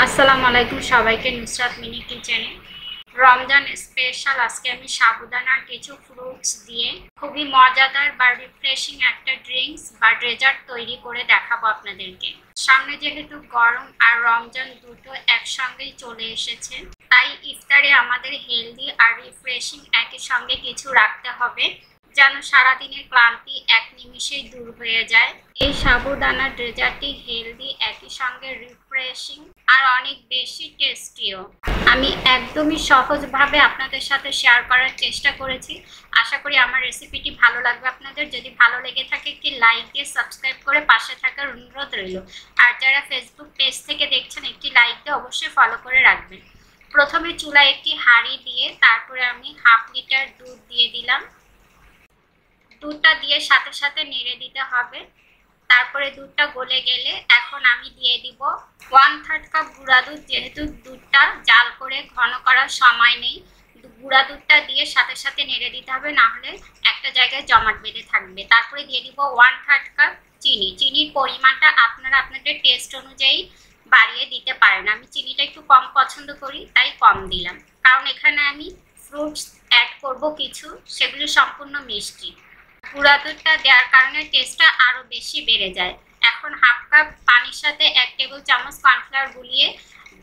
আসসালামু আলাইকুম সবাইকে নুসরাত মিনি কিচেনে রমজান স্পেশাল আজকে আমি সাবুদানার কিছু ফ্রুটস দিয়ে খুবই মজাদার বা রিফ্রেশিং একটা ড্রিঙ্কস বা ডেজার্ট তৈরি করে দেখাবো আপনাদেরকে। সামনে যেহেতু গরম আর রমজান দুটো একসঙ্গেই চলে এসেছে, তাই ইফতারে আমাদের হেলদি আর রিফ্রেশিং একই সঙ্গে কিছু রাখতে হবে যেন সারাদিনের ক্লান্তি এক নিমিষেই দূর হয়ে যায়। এই সাবুদানা ডেজার্টটি হেলদি, একই সঙ্গে রিফ্রেশিং আর অনেক বেশি টেস্টিও। আমি একদমই সহজভাবে আপনাদের সাথে শেয়ার করার চেষ্টা করেছি। আশা করি আমার রেসিপিটি ভালো লাগবে আপনাদের। যদি ভালো লেগে থাকে একটি লাইক দিয়ে সাবস্ক্রাইব করে পাশে থাকার অনুরোধ রইল। আর যারা ফেসবুক পেজ থেকে দেখছেন একটি লাইক দিয়ে অবশ্যই ফলো করে রাখবেন। প্রথমে চুলায় একটি হাঁড়ি দিয়ে তারপরে আমি হাফ লিটার দুধ দিয়ে দিলাম। দুধটা দিয়ে সাথে সাথে নেড়ে দিতে হবে। তারপরে দুধটা গলে গেলে এখন আমি দিয়ে দিব 1/3 কাপ গুঁড়া দুধ। যেহেতু দুধটা জাল করে ঘন করার সময় নেই, গুঁড়া দুধটা দিয়ে সাথে সাথে নেড়ে দিতে হবে, না হলে একটা জায়গায় জমাট বেঁধে থাকবে। তারপরে দিয়ে দিব 1/3 কাপ চিনি। চিনির পরিমাণটা আপনারা আপনাদের টেস্ট অনুযায়ী বাড়িয়ে দিতে পারেন। আমি চিনিটা একটু কম পছন্দ করি তাই কম দিলাম, কারণ এখানে আমি ফ্রুটস অ্যাড করব কিছু, সেগুলো সম্পূর্ণ মিষ্টি। গুঁড়া দুধটা দেওয়ার কারণে টেস্টটা আরও বেশি বেড়ে যায়। এখন হাফ কাপ পানির সাথে 1 টেবিল চামচ কর্নফ্লাওয়ার গুলিয়ে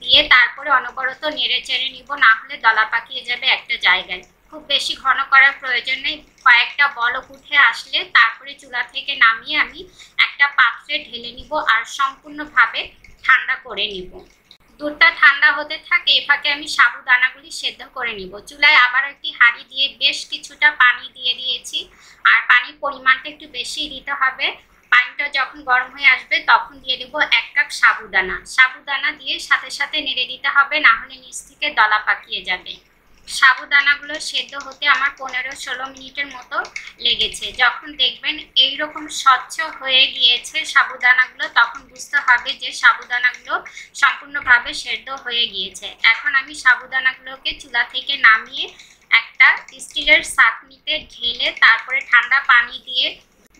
দিয়ে তারপরে অনবরত নেড়ে চেড়ে নিব, না হলে দলা পাকিয়ে যাবে একটা জায়গায়। খুব বেশি ঘন করার প্রয়োজন নেই। কয়েকটা বলক উঠে আসলে তারপরে চুলা থেকে নামিয়ে আমি একটা পাত্রে ঢেলে নিব আর সম্পূর্ণভাবে ঠান্ডা করে নিব। দুধটা ঠান্ডা হতে থাকে এ ফাঁকে আমি সাবুদানাগুলি সেদ্ধ করে নিব। চুলায় আবার একটি হাঁড়ি দিয়ে বেশ কিছুটা পানি দিয়ে দিয়েছি, আর পানির পরিমাণটা একটু বেশি দিতে হবে। পানিটা যখন গরম হয়ে আসবে তখন দিয়ে দেবো 1 কাপ সাবুদানা। সাবুদানা দিয়ে সাথে সাথে নেড়ে দিতে হবে, না হলে নিচ থেকে দলা পাকিয়ে যাবে। সাবুদানাগুলো সেদ্ধ হতে আমার 15-16 মিনিটের মতো লেগেছে। যখন দেখবেন এইরকম স্বচ্ছ হয়ে গিয়েছে সাবুদানাগুলো, তখন বুঝতে হবে যে সাবুদানাগুলো সম্পূর্ণভাবে সেদ্ধ হয়ে গিয়েছে। এখন আমি সাবুদানাগুলোকে চুলা থেকে নামিয়ে একটা স্টিলের ছাঁকনিতে ঢেলে তারপরে ঠান্ডা পানি দিয়ে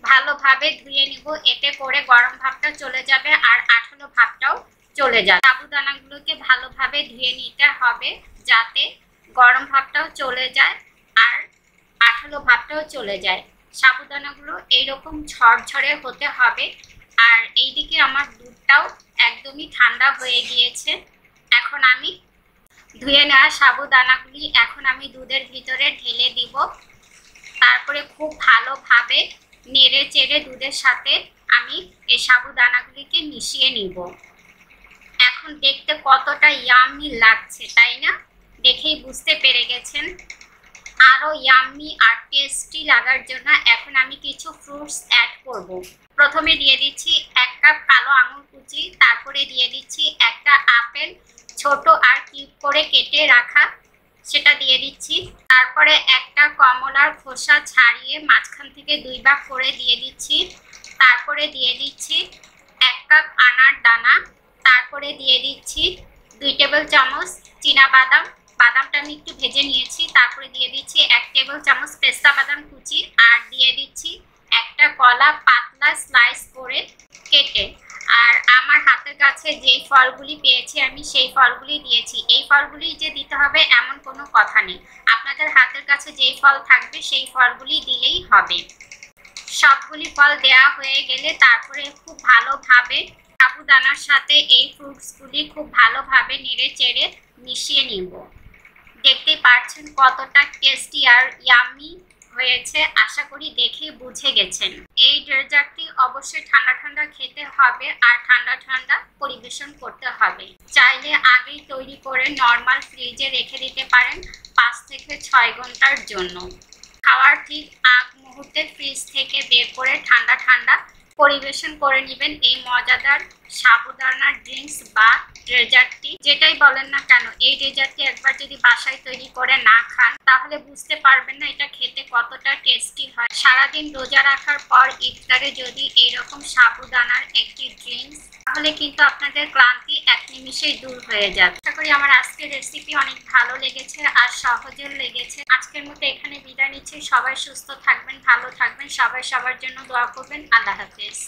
ভালোভাবে ধুয়ে নিব। এতে করে গরম ভাবটা চলে যাবে আর আঠালো ভাবটাও চলে যাবে। সাবুদানাগুলোকে ভালোভাবে ধুয়ে নিতে হবে যাতে গরম ভাবটাও চলে যায় আর আঠালো ভাবটাও চলে যায়। সাবুদানাগুলো এইরকম ঝরঝরে হতে হবে। আর এইদিকে আমার দুধটাও একদমই ঠান্ডা হয়ে গিয়েছে। এখন আমি ধুয়ে নেওয়া সাবুদানাগুলি এখন আমি দুধের ভিতরে ঢেলে দিব। তারপরে খুব ভালোভাবে নেড়ে চেড়ে দুধের সাথে আমি এই সাবুদানাগুলিকে মিশিয়ে নিব। এখন দেখতে কতটা ইয়াম্মি লাগছে, তাই না? দেখেই বুঝতে পেরে গেছেন। আরও ইয়াম্মি আর টেস্টি লাগার জন্য এখন আমি কিছু ফ্রুটস অ্যাড করব। প্রথমে দিয়ে দিচ্ছি 1 কাপ কালো আঙুর কুচি, তারপরে দিয়ে দিচ্ছি একটা আপেল ছোট আর কিউব করে কেটে রাখা, সেটা দিয়ে দিচ্ছি। তারপরে একটা কমলার খোসা ছাড়িয়ে মাঝখান থেকে 2 ভাগ করে দিয়ে দিচ্ছি। তারপরে দিয়ে দিচ্ছি 1 কাপ আনার দানা। তারপরে দিয়ে দিচ্ছি 2 টেবিল চামচ চীনাবাদাম। বাদামটা আমি একটু ভেজে নিয়েছি। তারপরে দিয়ে দিচ্ছি 1 টেবিল চামচ পেস্তা বাদাম কুচি, আর দিয়ে দিচ্ছি একটা কলা পাতলা স্লাইস করে কেটে। আর আমার হাতের কাছে যেই ফলগুলি পেয়েছি আমি সেই ফলগুলি দিয়েছি। এই ফলগুলি যে দিতে হবে এমন কোনো কথা নেই, আপনাদের হাতের কাছে যেই ফল থাকবে সেই ফলগুলি দিলেই হবে। সবগুলি ফল দেওয়া হয়ে গেলে তারপরে খুব ভালোভাবে সাবুদানার সাথে এই ফ্রুটসগুলি খুব ভালোভাবে নেড়ে চেড়ে মিশিয়ে নিব। দেখতে পাচ্ছেন কতটা টেস্টি আর ইয়াম্মি হয়েছে। আশা করি দেখে বুঝে গেছেন। এই ডেজার্টটি অবশ্যই ঠান্ডা ঠান্ডা খেতে হবে আর ঠান্ডা ঠান্ডা পরিবেশন করতে হবে। চাইলে আগেই তৈরি করে নর্মাল ফ্রিজে রেখে দিতে পারেন 5 থেকে 6 ঘন্টার জন্য। খাওয়ার ঠিক আগ মুহূর্তে ফ্রিজ থেকে বের করে ঠান্ডা ঠান্ডা পরিবেশন করে নেবেন এই মজাদার সাবুদানার ড্রিঙ্কস বা ডেজার্টটি। যেটাই বলেন না কেন, এই ডেজার্টটি একবার যদি বাসায় তৈরি করে না খান তাহলে বুঝতে পারবেন না এটা খেতে কতটা টেস্টি হয়। সারাদিন রোজা রাখার পর ইফতারে যদি এইরকম সাবুদানার একটি ড্রিঙ্কস, তাহলে কিন্তু আপনাদের ক্লান্তি এক নিমিষেই দূর হয়ে যাবে। আশা করি আমার আজকের রেসিপি অনেক ভালো লেগেছে আর সহজে লেগেছে। আজকের মতো এখানে বিদায় নিচ্ছি। সবাই সুস্থ থাকবেন, ভালো থাকবেন, সবাই সবার জন্য দোয়া করবেন। আল্লাহ হাফেজ।